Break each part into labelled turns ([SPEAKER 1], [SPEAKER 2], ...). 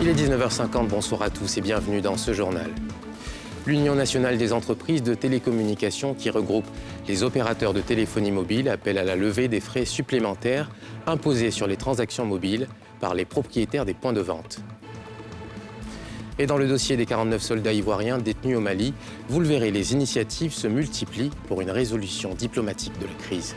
[SPEAKER 1] Il est 19h50, bonsoir à tous et bienvenue dans ce journal. L'Union nationale des entreprises de télécommunications, qui regroupe les opérateurs de téléphonie mobile, appelle à la levée des frais supplémentaires imposés sur les transactions mobiles par les propriétaires des points de vente. Et dans le dossier des 49 soldats ivoiriens détenus au Mali, vous le verrez, les initiatives se multiplient pour une résolution diplomatique de la crise.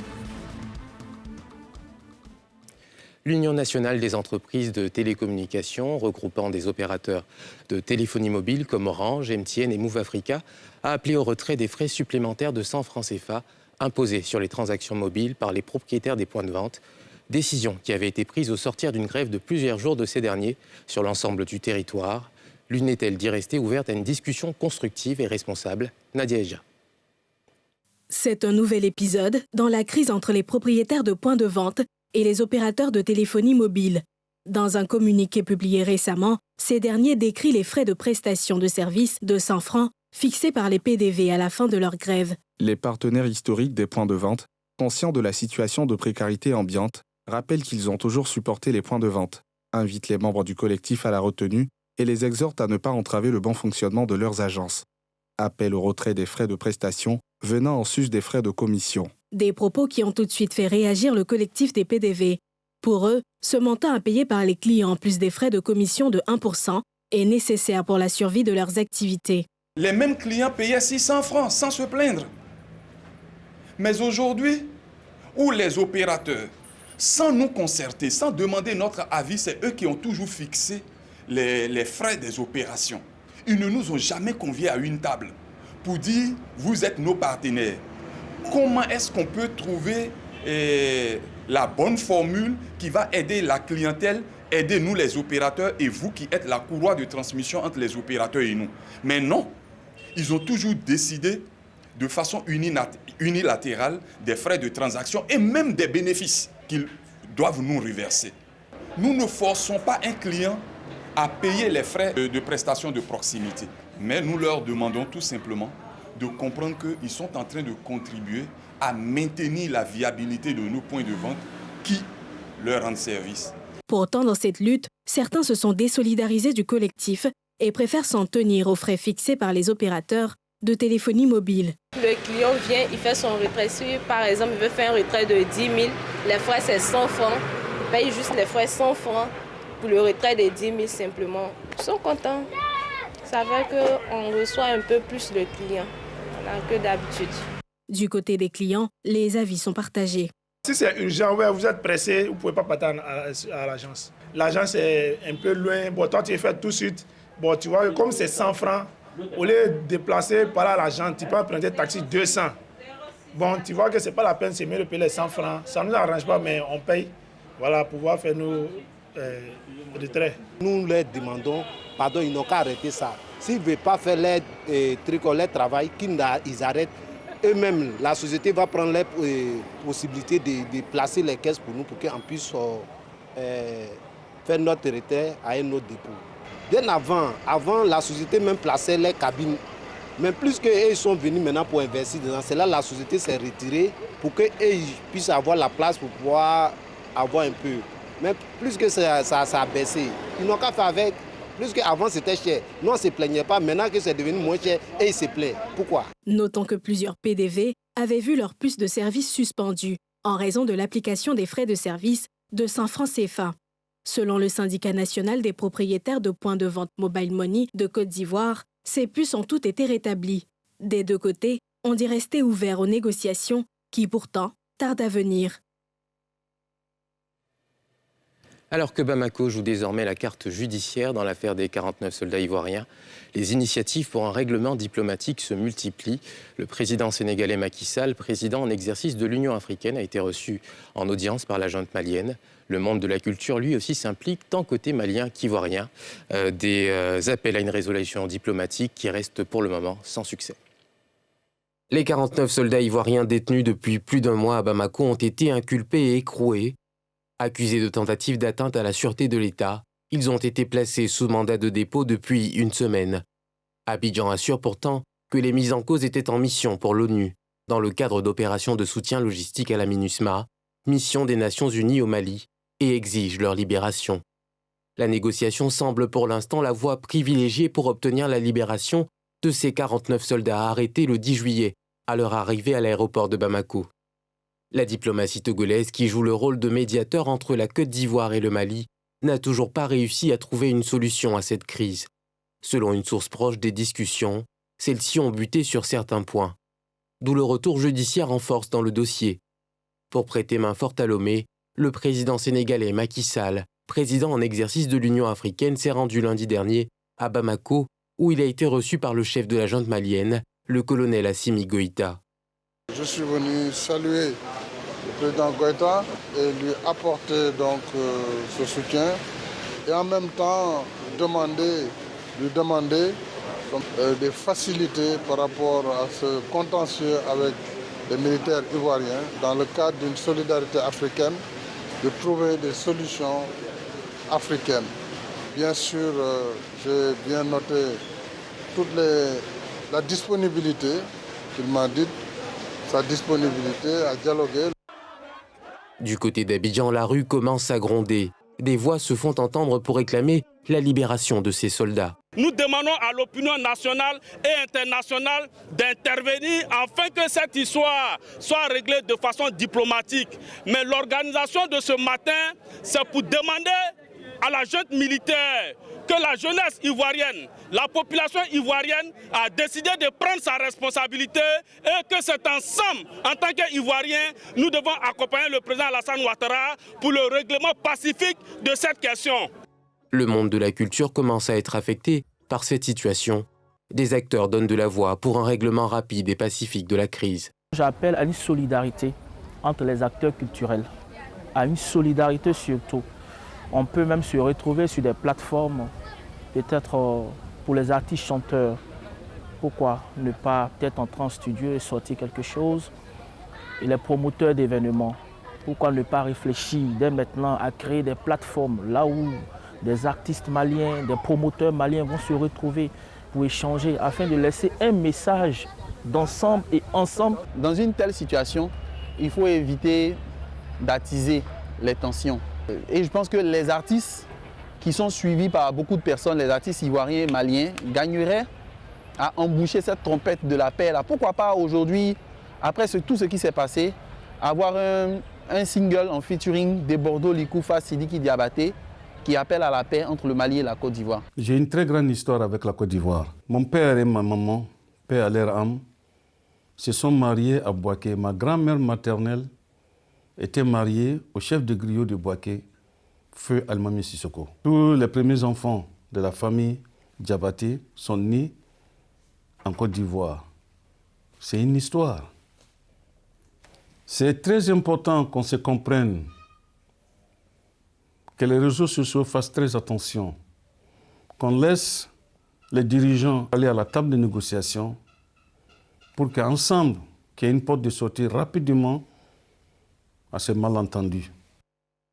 [SPEAKER 1] L'Union nationale des entreprises de télécommunications, regroupant des opérateurs de téléphonie mobile comme Orange, MTN et Move Africa, a appelé au retrait des frais supplémentaires de 100 francs CFA imposés sur les transactions mobiles par les propriétaires des points de vente. Décision qui avait été prise au sortir d'une grève de plusieurs jours de ces derniers sur l'ensemble du territoire. L'une est-elle d'y rester ouverte à une discussion constructive et responsable? Nadia Eja.
[SPEAKER 2] C'est un nouvel épisode dans la crise entre les propriétaires de points de vente et les opérateurs de téléphonie mobile. Dans un communiqué publié récemment, ces derniers décrivent les frais de prestation de services de 100 francs fixés par les PDV à la fin de leur grève.
[SPEAKER 3] Les partenaires historiques des points de vente, conscients de la situation de précarité ambiante, rappellent qu'ils ont toujours supporté les points de vente, invitent les membres du collectif à la retenue et les exhortent à ne pas entraver le bon fonctionnement de leurs agences. Appel au retrait des frais de prestation venant en sus des frais de commission.
[SPEAKER 2] Des propos qui ont tout de suite fait réagir le collectif des PDV. Pour eux, ce montant à payer par les clients plus des frais de commission de 1% est nécessaire pour la survie de leurs activités.
[SPEAKER 4] Les mêmes clients payaient 600 francs sans se plaindre. Mais aujourd'hui, où les opérateurs, sans nous concerter, sans demander notre avis, c'est eux qui ont toujours fixé les frais des opérations. Ils ne nous ont jamais conviés à une table pour dire « vous êtes nos partenaires ». Comment est-ce qu'on peut trouver la bonne formule qui va aider la clientèle, aider nous les opérateurs et vous qui êtes la courroie de transmission entre les opérateurs et nous? Mais non, ils ont toujours décidé de façon unilatérale des frais de transaction et même des bénéfices qu'ils doivent nous reverser. Nous ne forçons pas un client à payer les frais de prestation de proximité, mais nous leur demandons tout simplement de comprendre qu'ils sont en train de contribuer à maintenir la viabilité de nos points de vente qui leur rendent service.
[SPEAKER 2] Pourtant, dans cette lutte, certains se sont désolidarisés du collectif et préfèrent s'en tenir aux frais fixés par les opérateurs de téléphonie mobile.
[SPEAKER 5] Le client vient, il fait son retrait. Si par exemple il veut faire un retrait de 10 000, les frais c'est 100 francs. Il paye juste les frais 100 francs pour le retrait de 10 000 simplement. Ils sont contents. Ça fait qu'on reçoit un peu plus le client que d'habitude.
[SPEAKER 2] Du côté des clients, les avis sont partagés.
[SPEAKER 6] Si c'est urgent, ouais, vous êtes pressé, vous ne pouvez pas attendre à l'agence. L'agence est un peu loin. Bon, toi, tu es fait tout de suite. Bon, tu vois, comme c'est 100 francs, au lieu de déplacer par là l'agence, tu peux prendre des taxis 200. Bon, tu vois que ce n'est pas la peine, c'est mieux de payer les 100 francs. Ça ne nous arrange pas, mais on paye. Voilà, pour pouvoir faire nos retraits.
[SPEAKER 7] Nous leur demandons, pardon, ils n'ont qu'à arrêter ça. S'ils ne veulent pas faire leur travail, qu'ils arrêtent. Eux-mêmes, la société va prendre les possibilités de placer les caisses pour nous, pour qu'on puisse faire notre retrait à un autre dépôt. Bien avant, la société même plaçait les cabines. Mais plus qu'ils sont venus maintenant pour investir dedans, c'est là la société s'est retirée pour qu'ils puissent avoir la place pour pouvoir avoir un peu. Mais plus que ça a baissé, ils n'ont qu'à faire avec. Plus qu'avant c'était cher. Nous on ne se plaignait pas, maintenant que c'est devenu moins cher, et ils se plaignent. Pourquoi?
[SPEAKER 2] Notons que plusieurs PDV avaient vu leur puce de service suspendue en raison de l'application des frais de service de 100 francs CFA. Selon le syndicat national des propriétaires de points de vente Mobile Money de Côte d'Ivoire, ces puces ont toutes été rétablies. Des deux côtés, on dit rester ouverts aux négociations qui pourtant tardent à venir.
[SPEAKER 1] Alors que Bamako joue désormais la carte judiciaire dans l'affaire des 49 soldats ivoiriens, les initiatives pour un règlement diplomatique se multiplient. Le président sénégalais Macky Sall, président en exercice de l'Union africaine, a été reçu en audience par la junte malienne. Le monde de la culture, lui aussi, s'implique tant côté malien qu'ivoirien. Des appels à une résolution diplomatique qui reste pour le moment sans succès. Les 49 soldats ivoiriens détenus depuis plus d'un mois à Bamako ont été inculpés et écroués. Accusés de tentative d'atteinte à la sûreté de l'État, Ils ont été placés sous mandat de dépôt depuis une semaine. Abidjan assure pourtant que les mises en cause étaient en mission pour l'ONU, dans le cadre d'opérations de soutien logistique à la MINUSMA, mission des Nations Unies au Mali, et exige leur libération. La négociation semble pour l'instant la voie privilégiée pour obtenir la libération de ces 49 soldats arrêtés le 10 juillet, à leur arrivée à l'aéroport de Bamako. La diplomatie togolaise, qui joue le rôle de médiateur entre la Côte d'Ivoire et le Mali, n'a toujours pas réussi à trouver une solution à cette crise. Selon une source proche des discussions, celles-ci ont buté sur certains points. D'où le retour judiciaire en force dans le dossier. Pour prêter main forte à Lomé, le président sénégalais Macky Sall, président en exercice de l'Union africaine, s'est rendu lundi dernier à Bamako, où il a été reçu par le chef de la junte malienne, le colonel Assimi Goïta.
[SPEAKER 8] Je suis venu saluer le président Goïta et lui apporter donc ce soutien et en même temps lui demander des facilités par rapport à ce contentieux avec les militaires ivoiriens dans le cadre d'une solidarité africaine, de trouver des solutions africaines. Bien sûr, j'ai bien noté la disponibilité qu'il m'a dit, sa disponibilité à dialoguer.
[SPEAKER 1] Du côté d'Abidjan, la rue commence à gronder. Des voix se font entendre pour réclamer la libération de ces soldats.
[SPEAKER 9] Nous demandons à l'opinion nationale et internationale d'intervenir afin que cette histoire soit réglée de façon diplomatique. Mais l'organisation de ce matin, c'est pour demander à la junte militaire que la jeunesse ivoirienne, la population ivoirienne a décidé de prendre sa responsabilité et que c'est ensemble, en tant qu'Ivoiriens, nous devons accompagner le président Alassane Ouattara pour le règlement pacifique de cette question.
[SPEAKER 1] Le monde de la culture commence à être affecté par cette situation. Des acteurs donnent de la voix pour un règlement rapide et pacifique de la crise.
[SPEAKER 10] J'appelle à une solidarité entre les acteurs culturels, à une solidarité surtout. On peut même se retrouver sur des plateformes, peut-être pour les artistes chanteurs. Pourquoi ne pas peut-être entrer en studio et sortir quelque chose? Et les promoteurs d'événements, pourquoi ne pas réfléchir dès maintenant à créer des plateformes là où des artistes maliens, des promoteurs maliens vont se retrouver pour échanger afin de laisser un message d'ensemble et ensemble.
[SPEAKER 11] Dans une telle situation, il faut éviter d'attiser les tensions. Et je pense que les artistes qui sont suivis par beaucoup de personnes, les artistes ivoiriens et maliens, gagneraient à emboucher cette trompette de la paix. Là. Pourquoi pas aujourd'hui, après tout ce qui s'est passé, avoir un single en featuring de Bordeaux Likoufa Sidiki Diabaté qui appelle à la paix entre le Mali et la Côte d'Ivoire.
[SPEAKER 12] J'ai une très grande histoire avec la Côte d'Ivoire. Mon père et ma maman, paix à leur âme, se sont mariés à Bouaké. Ma grand-mère maternelle était mariée au chef de griot de Bouaké, Feu Almami Sissoko. Tous les premiers enfants de la famille Diabaté sont nés en Côte d'Ivoire. C'est une histoire. C'est très important qu'on se comprenne, que les réseaux sociaux fassent très attention, qu'on laisse les dirigeants aller à la table de négociation pour qu'ensemble, qu'il y ait une porte de sortie rapidement à ce malentendu.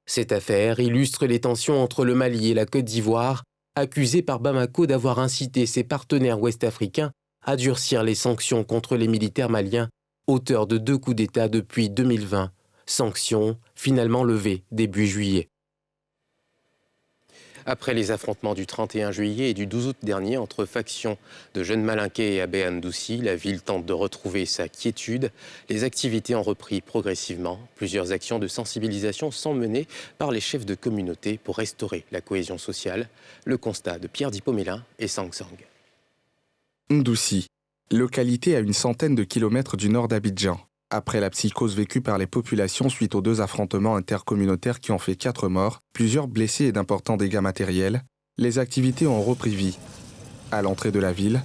[SPEAKER 1] Cette affaire illustre les tensions entre le Mali et la Côte d'Ivoire, accusés par Bamako d'avoir incité ses partenaires ouest-africains à durcir les sanctions contre les militaires maliens, auteurs de 2 coups d'État depuis 2020. Sanctions finalement levées début juillet. Après les affrontements du 31 juillet et du 12 août dernier entre factions de jeunes Malinqués et Abbé Andoussi, la ville tente de retrouver sa quiétude. Les activités ont repris progressivement. Plusieurs actions de sensibilisation sont menées par les chefs de communauté pour restaurer la cohésion sociale. Le constat de Pierre Dipomélin et Sang Sang.
[SPEAKER 3] Ndoussi, localité à une centaine de kilomètres du nord d'Abidjan. Après la psychose vécue par les populations suite aux 2 affrontements intercommunautaires qui ont fait 4 morts, plusieurs blessés et d'importants dégâts matériels, les activités ont repris vie. À l'entrée de la ville,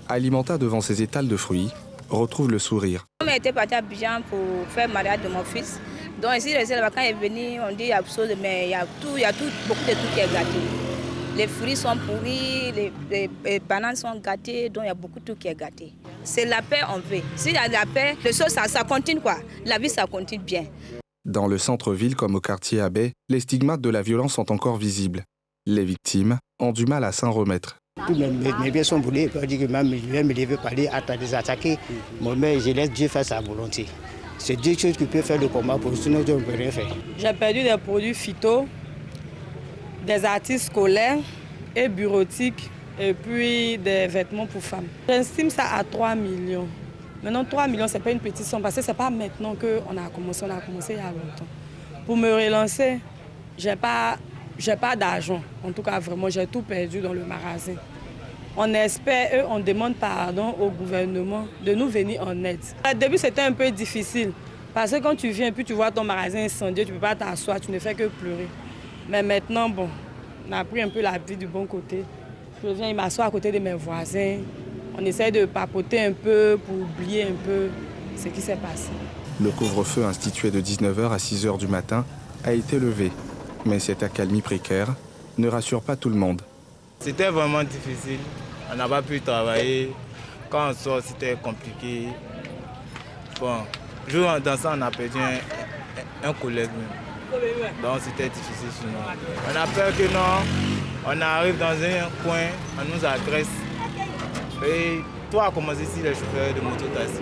[SPEAKER 3] Alimenta devant ses étals de fruits retrouve le sourire.
[SPEAKER 13] On était parti à Abidjan pour faire le mariage de mon fils. Donc ici, quand il est venu, on dit il y a chose, mais il y a beaucoup de tout qui est gâté. Les fruits sont pourris, les bananes sont gâtées, donc il y a beaucoup de tout qui est gâté. C'est la paix, on veut. S'il y a de la paix, les choses, ça continue quoi. La vie, ça continue bien.
[SPEAKER 3] Dans le centre-ville comme au quartier Abbé, les stigmates de la violence sont encore visibles. Les victimes ont du mal à s'en remettre.
[SPEAKER 14] Tous mes biens sont brûlés. On dit que même je vais me lever pour aller les attaquer. Mais je laisse Dieu faire sa volonté. C'est Dieu qui peut faire le combat pour nous, sinon Dieu ne peut rien faire.
[SPEAKER 15] J'ai perdu des produits phyto, des articles scolaires et bureautiques, et puis des vêtements pour femmes. J'estime ça à 3 millions. Maintenant, 3 millions, ce n'est pas une petite somme, parce que ce n'est pas maintenant qu'on a commencé, il y a longtemps. Pour me relancer, je n'ai pas d'argent. En tout cas, vraiment, j'ai tout perdu dans le magasin. On espère, on demande pardon au gouvernement de nous venir en aide. Au début, c'était un peu difficile, parce que quand tu viens et puis tu vois ton magasin incendié, tu ne peux pas t'asseoir, tu ne fais que pleurer. Mais maintenant, bon, on a pris un peu la vie du bon côté. Je viens m'asseoir à côté de mes voisins. On essaie de papoter un peu pour oublier un peu ce qui s'est passé.
[SPEAKER 3] Le couvre-feu institué de 19h à 6h du matin a été levé. Mais cette accalmie précaire ne rassure pas tout le monde.
[SPEAKER 16] C'était vraiment difficile. On n'a pas pu travailler. Quand on sort, c'était compliqué. Bon, jour dans ça, on a perdu un collègue même. Donc c'était difficile sur nous. On a peur que non, on arrive dans un coin, on nous agresse. Et toi, comment ici les chauffeurs de moto-taxi?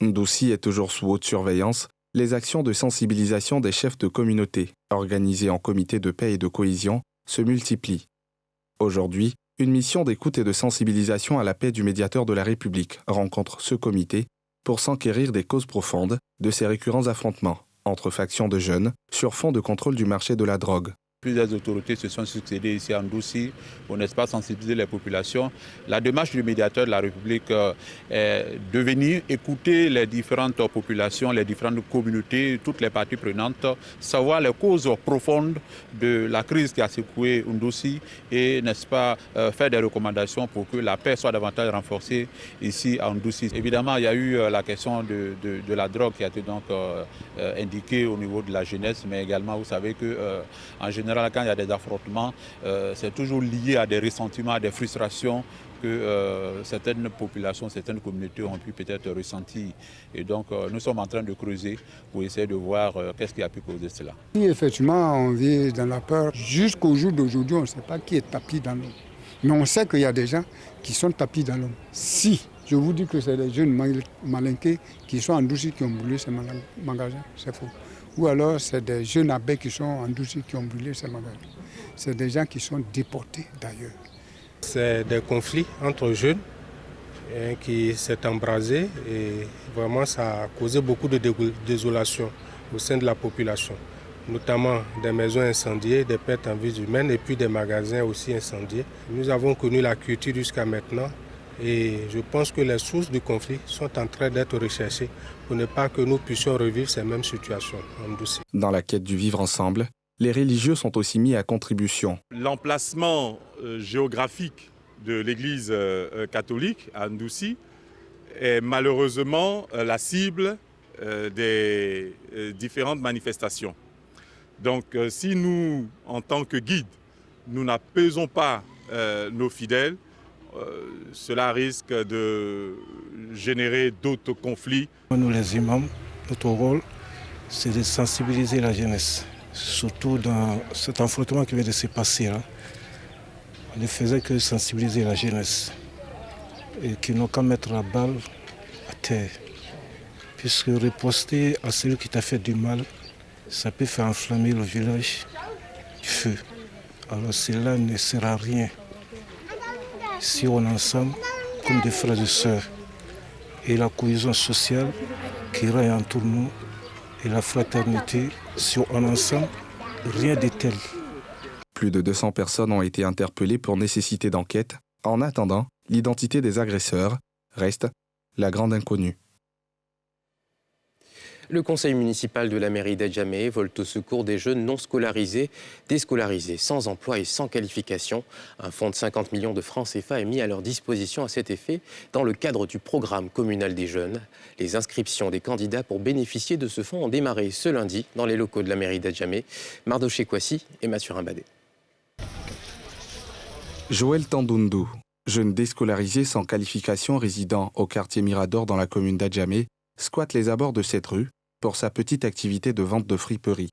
[SPEAKER 3] Ndoussi est toujours sous haute surveillance. Les actions de sensibilisation des chefs de communauté, organisées en comité de paix et de cohésion, se multiplient. Aujourd'hui, une mission d'écoute et de sensibilisation à la paix du médiateur de la République rencontre ce comité pour s'enquérir des causes profondes de ces récurrents affrontements entre factions de jeunes sur fond de contrôle du marché de la drogue.
[SPEAKER 17] Plusieurs autorités se sont succédées ici en Ndoussi pour, n'est-ce pas, sensibiliser les populations. La démarche du médiateur de la République est de venir écouter les différentes populations, les différentes communautés, toutes les parties prenantes, savoir les causes profondes de la crise qui a secoué Ndoussi et, n'est-ce pas, faire des recommandations pour que la paix soit davantage renforcée ici en Ndoussi. Évidemment, il y a eu la question de la drogue qui a été donc indiquée au niveau de la jeunesse, mais également, vous savez que en général, quand il y a des affrontements, c'est toujours lié à des ressentiments, à des frustrations que certaines populations, certaines communautés ont pu peut-être ressentir. Et donc, nous sommes en train de creuser pour essayer de voir qu'est-ce qui a pu causer cela.
[SPEAKER 18] Si effectivement, on vit dans la peur, jusqu'au jour d'aujourd'hui, on ne sait pas qui est tapis dans l'eau. Mais on sait qu'il y a des gens qui sont tapis dans l'eau. Si je vous dis que c'est des jeunes malinqués qui sont en Ndoussi qui ont brûlé ces magasins, c'est faux. Ou alors c'est des jeunes abbés qui sont en Ndoussi qui ont brûlé ces magasins. C'est des gens qui sont déportés d'ailleurs.
[SPEAKER 19] C'est des conflits entre jeunes qui s'est embrasé et vraiment ça a causé beaucoup de désolation au sein de la population. Notamment des maisons incendiées, des pertes en vies humaines et puis des magasins aussi incendiés. Nous avons connu la culture jusqu'à maintenant. Et je pense que les sources du conflit sont en train d'être recherchées pour ne pas que nous puissions revivre ces mêmes situations en Ndoussi.
[SPEAKER 3] Dans la quête du vivre ensemble, les religieux sont aussi mis à contribution.
[SPEAKER 20] L'emplacement géographique de l'église catholique à Ndoussi est malheureusement la cible des différentes manifestations. Donc si nous, en tant que guides, nous n'apaisons pas nos fidèles, cela risque de générer d'autres conflits.
[SPEAKER 21] Nous les imams, notre rôle, c'est de sensibiliser la jeunesse, surtout dans cet affrontement qui vient de se passer. On ne faisait que sensibiliser la jeunesse et qu'ils n'ont qu'à mettre la balle à terre. Puisque riposter à celui qui t'a fait du mal, ça peut faire enflammer le village du feu. Alors cela ne sert à rien. Si on est ensemble comme des frères et sœurs, et la cohésion sociale qui règne entre nous et la fraternité, si on est ensemble, rien de tel.
[SPEAKER 3] Plus de 200 personnes ont été interpellées pour nécessité d'enquête. En attendant, l'identité des agresseurs reste la grande inconnue.
[SPEAKER 1] Le conseil municipal de la mairie d'Adjamé vole au secours des jeunes non scolarisés, déscolarisés, sans emploi et sans qualification. Un fonds de 50 millions de francs CFA est mis à leur disposition à cet effet dans le cadre du programme communal des jeunes. Les inscriptions des candidats pour bénéficier de ce fonds ont démarré ce lundi dans les locaux de la mairie d'Adjamé. Mardoché Kwasi et Mathurin Badé.
[SPEAKER 3] Joël Tandoundou, jeune déscolarisé sans qualification résidant au quartier Mirador dans la commune d'Adjamé, squatte les abords de cette rue pour sa petite activité de vente de friperie.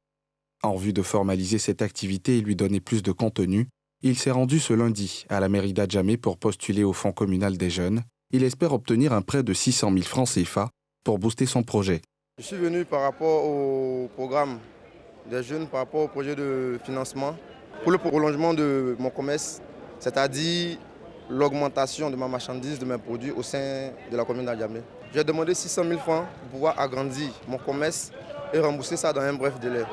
[SPEAKER 3] En vue de formaliser cette activité et lui donner plus de contenu, Il s'est rendu ce lundi à la mairie d'Adjamé pour postuler au Fonds communal des jeunes. Il espère obtenir un prêt de 600 000 francs CFA pour booster son projet.
[SPEAKER 4] Je suis venu par rapport au programme des jeunes, par rapport au projet de financement pour le prolongement de mon commerce, c'est-à-dire l'augmentation de ma marchandise, de mes produits au sein de la commune d'Adjamé. J'ai demandé 600 000 francs pour pouvoir agrandir mon commerce et rembourser ça dans un bref délai.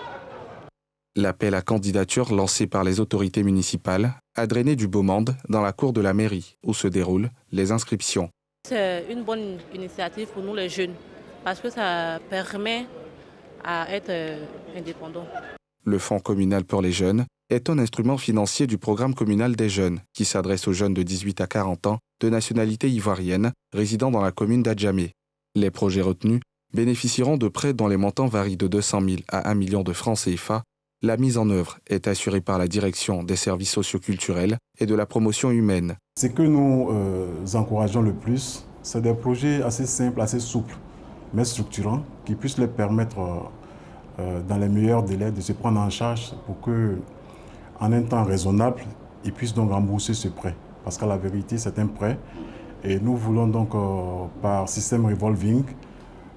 [SPEAKER 3] L'appel à candidature lancé par les autorités municipales a drainé du beau monde dans la cour de la mairie où se déroulent les inscriptions.
[SPEAKER 22] C'est une bonne initiative pour nous les jeunes parce que ça permet à être indépendant.
[SPEAKER 3] Le Fonds communal pour les jeunes est un instrument financier du programme communal des jeunes qui s'adresse aux jeunes de 18 à 40 ans de nationalité ivoirienne résidant dans la commune d'Adjamé. Les projets retenus bénéficieront de prêts dont les montants varient de 200 000 à 1 million de francs CFA. La mise en œuvre est assurée par la direction des services socioculturels et de la promotion humaine.
[SPEAKER 23] Ce que nous encourageons le plus, c'est des projets assez simples, assez souples, mais structurants, qui puissent leur permettre, dans les meilleurs délais, de se prendre en charge pour que, en un temps raisonnable, ils puissent donc rembourser ce prêt. Parce qu'à la vérité, c'est un prêt. Et nous voulons donc, par système revolving,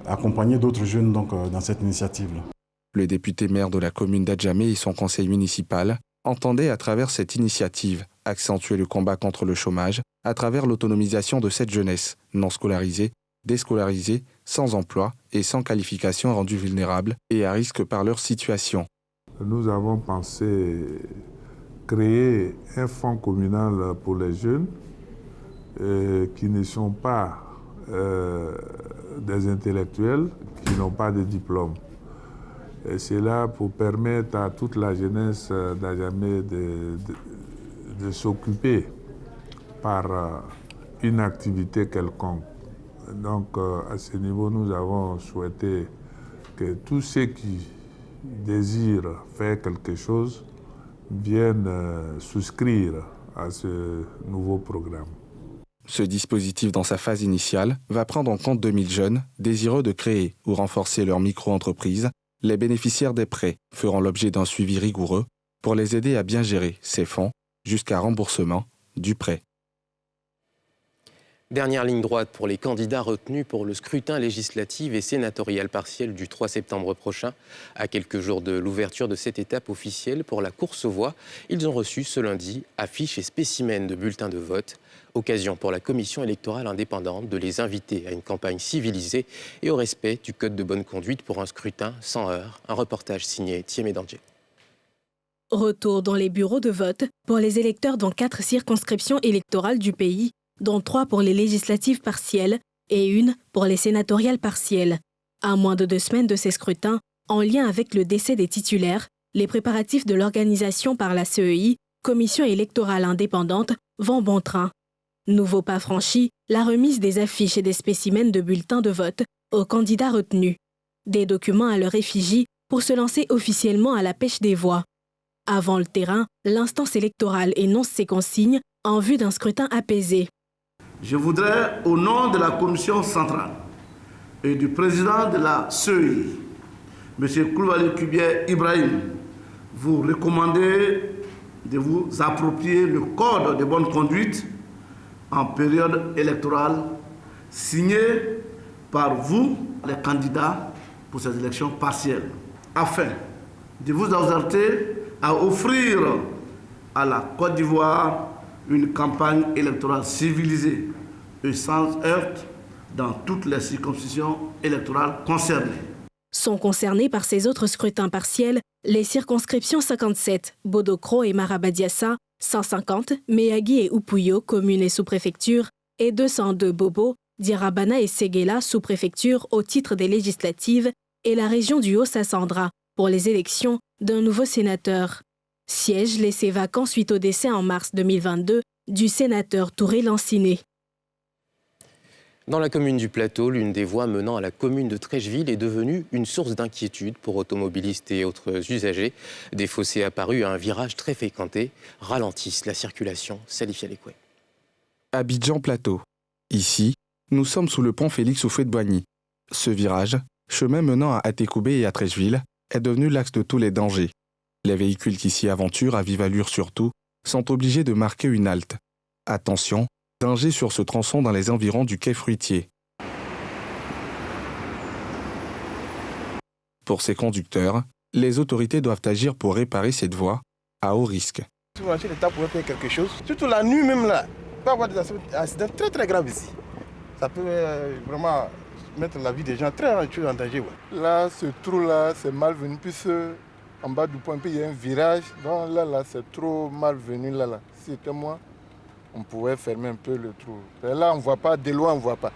[SPEAKER 23] accompagner d'autres jeunes donc, dans cette initiative-là.
[SPEAKER 3] Le député maire de la commune d'Adjamé et son conseil municipal entendaient à travers cette initiative accentuer le combat contre le chômage à travers l'autonomisation de cette jeunesse non scolarisée, déscolarisée, sans emploi et sans qualification rendue vulnérable et à risque par leur situation.
[SPEAKER 8] Nous avons pensé créer un fonds communal pour les jeunes qui ne sont pas des intellectuels, qui n'ont pas de diplôme. Et c'est là pour permettre à toute la jeunesse d'Adjamé de s'occuper par une activité quelconque. Donc à ce niveau, nous avons souhaité que tous ceux qui désirent faire quelque chose viennent souscrire à ce nouveau programme.
[SPEAKER 3] Ce dispositif, dans sa phase initiale, va prendre en compte 2000 jeunes désireux de créer ou renforcer leur micro-entreprise. Les bénéficiaires des prêts feront l'objet d'un suivi rigoureux pour les aider à bien gérer ces fonds jusqu'à remboursement du prêt.
[SPEAKER 1] Dernière ligne droite pour les candidats retenus pour le scrutin législatif et sénatorial partiel du 3 septembre prochain. À quelques jours de l'ouverture de cette étape officielle pour la course aux voix, ils ont reçu ce lundi affiches et spécimens de bulletins de vote. Occasion pour la commission électorale indépendante de les inviter à une campagne civilisée et au respect du code de bonne conduite pour un scrutin sans heurts. Un reportage signé Thiemé Dandier.
[SPEAKER 2] Retour dans les bureaux de vote pour les électeurs dans 4 circonscriptions électorales du pays, dont 3 pour les législatives partielles et 1 pour les sénatoriales partielles. À moins de 2 semaines de ces scrutins, en lien avec le décès des titulaires, les préparatifs de l'organisation par la CEI, Commission électorale indépendante, vont bon train. Nouveau pas franchi, la remise des affiches et des spécimens de bulletins de vote aux candidats retenus. Des documents à leur effigie pour se lancer officiellement à la pêche des voix. Avant le terrain, l'instance électorale énonce ses consignes en vue d'un scrutin apaisé.
[SPEAKER 24] Je voudrais, au nom de la Commission centrale et du président de la CEI, M. Koulibaly Kubier Ibrahim, vous recommander de vous approprier le code de bonne conduite en période électorale signé par vous, les candidats, pour ces élections partielles, afin de vous exhorter à offrir à la Côte d'Ivoire une campagne électorale civilisée et sans heurts dans toutes les circonscriptions électorales concernées.
[SPEAKER 2] Sont concernés par ces autres scrutins partiels les circonscriptions 57, Bodokro et Marabadiassa, 150, Meyagi et Upuyo, communes et sous-préfectures, et 202 Bobo, Dirabana et Séguéla, sous-préfecture au titre des législatives, et la région du Haut-Sassandra pour les élections d'un nouveau sénateur. Siège laissé vacant suite au décès en mars 2022 du sénateur Touré Lanciné.
[SPEAKER 1] Dans la commune du Plateau, l'une des voies menant à la commune de Trècheville est devenue une source d'inquiétude pour automobilistes et autres usagers. Des fossés apparus à un virage très fréquenté ralentissent la circulation. Salif Yalekwe.
[SPEAKER 3] Abidjan Plateau. Ici, nous sommes sous le pont Félix Houphouët-Boigny. Ce virage, chemin menant à Atécoubé et à Trècheville, est devenu l'axe de tous les dangers. Les véhicules qui s'y aventurent à vive allure surtout sont obligés de marquer une halte. Attention, danger sur ce tronçon dans les environs du quai fruitier. Pour ces conducteurs, les autorités doivent agir pour réparer cette voie à haut risque.
[SPEAKER 5] Si l'État pouvait faire quelque chose, surtout la nuit même là, il peut y avoir des accidents très très graves ici. Ça peut vraiment mettre la vie des gens très en danger. Ouais.
[SPEAKER 8] Là, ce trou-là, c'est malvenu, puisque en bas du point P, il y a un virage. Donc là, c'est trop malvenu. Là. Si c'était moi, on pouvait fermer un peu le trou. Et là, on ne voit pas, de loin, on ne voit pas.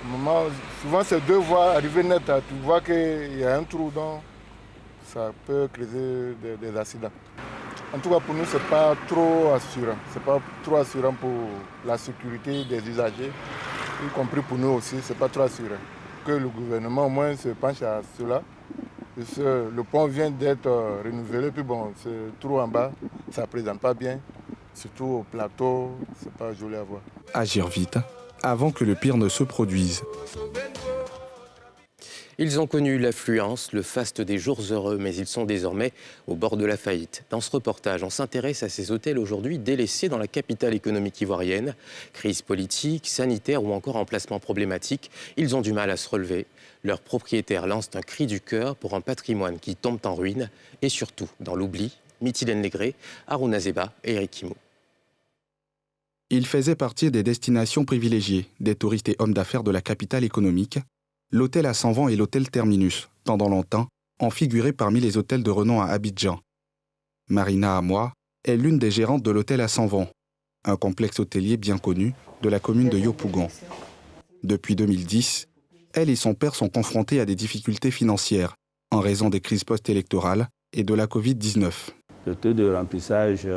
[SPEAKER 8] Au moment, souvent, ces deux voies arrivées net, tu vois qu'il y a un trou, donc ça peut créer des accidents. En tout cas, pour nous, ce n'est pas trop assurant. Ce n'est pas trop assurant pour la sécurité des usagers, y compris pour nous aussi, ce n'est pas trop assurant. Que le gouvernement au moins se penche à cela. Le pont vient d'être renouvelé, puis bon, ce trou en bas, ça ne présente pas bien. Surtout au plateau, ce n'est pas joli à voir.
[SPEAKER 3] Agir vite, avant que le pire ne se produise.
[SPEAKER 1] Ils ont connu l'affluence, le faste des jours heureux, mais ils sont désormais au bord de la faillite. Dans ce reportage, on s'intéresse à ces hôtels aujourd'hui délaissés dans la capitale économique ivoirienne. Crise politique, sanitaire ou encore emplacement problématique, ils ont du mal à se relever. Leurs propriétaires lancent un cri du cœur pour un patrimoine qui tombe en ruine et surtout dans l'oubli. Mithilène Légré, Harouna Zeba et Eric Kimo.
[SPEAKER 3] Ils faisaient partie des destinations privilégiées des touristes et hommes d'affaires de la capitale économique. L'hôtel à 100 vents et l'hôtel Terminus, pendant longtemps, ont figuré parmi les hôtels de renom à Abidjan. Marina Amoa est l'une des gérantes de l'hôtel à 100 vents, un complexe hôtelier bien connu de la commune de Yopougon. Depuis 2010, elle et son père sont confrontés à des difficultés financières en raison des crises post-électorales et de la Covid-19.
[SPEAKER 6] Le taux de remplissage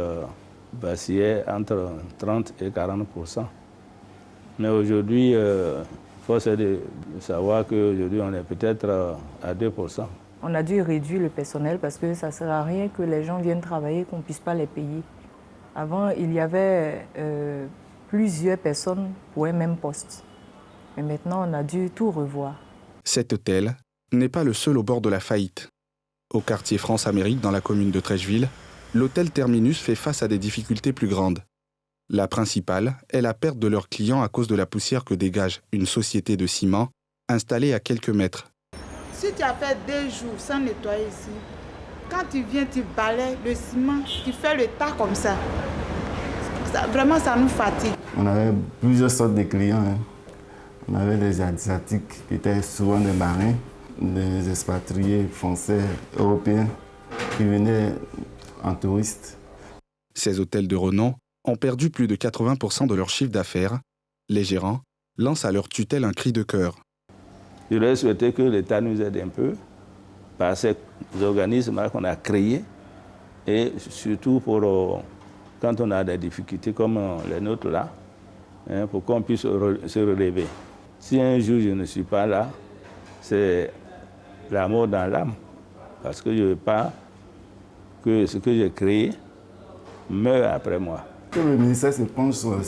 [SPEAKER 6] vacillait entre 30 et 40%. Mais aujourd'hui, force est de savoir qu'aujourd'hui, on est peut-être à 2%.
[SPEAKER 7] On a dû réduire le personnel parce que ça ne sert à rien que les gens viennent travailler, qu'on ne puisse pas les payer. Avant, il y avait plusieurs personnes pour un même poste. Mais maintenant, on a dû tout revoir.
[SPEAKER 3] Cet hôtel n'est pas le seul au bord de la faillite. Au quartier France-Amérique, dans la commune de Trècheville, l'hôtel Terminus fait face à des difficultés plus grandes. La principale est la perte de leurs clients à cause de la poussière que dégage une société de ciment installée à quelques mètres.
[SPEAKER 9] Si tu as fait 2 jours sans nettoyer ici, quand tu viens, tu balayes le ciment, tu fais le tas comme ça. Vraiment, ça nous fatigue.
[SPEAKER 25] On avait plusieurs sortes de clients. Hein. On avait les Asiatiques qui étaient souvent des marins, des expatriés français, européens qui venaient en touriste.
[SPEAKER 3] Ces hôtels de renom ont perdu plus de 80% de leur chiffre d'affaires. Les gérants lancent à leur tutelle un cri de cœur.
[SPEAKER 6] Je voudrais souhaiter que l'État nous aide un peu par ces organismes qu'on a créés et surtout pour quand on a des difficultés comme les nôtres là, hein, pour qu'on puisse se relever. Si un jour je ne suis pas là, c'est la mort dans l'âme parce que je ne veux pas que ce que j'ai créé meure après moi.
[SPEAKER 25] Que le ministère se penche sur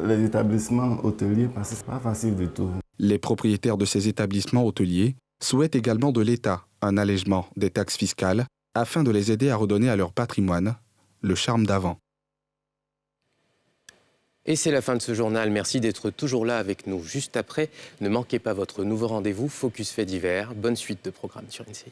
[SPEAKER 25] les établissements hôteliers parce que ce n'est pas facile du tout.
[SPEAKER 3] Les propriétaires de ces établissements hôteliers souhaitent également de l'État un allègement des taxes fiscales afin de les aider à redonner à leur patrimoine le charme d'avant.
[SPEAKER 1] Et c'est la fin de ce journal. Merci d'être toujours là avec nous. Juste après, ne manquez pas votre nouveau rendez-vous Focus Faits divers. Bonne suite de programmes sur NCI.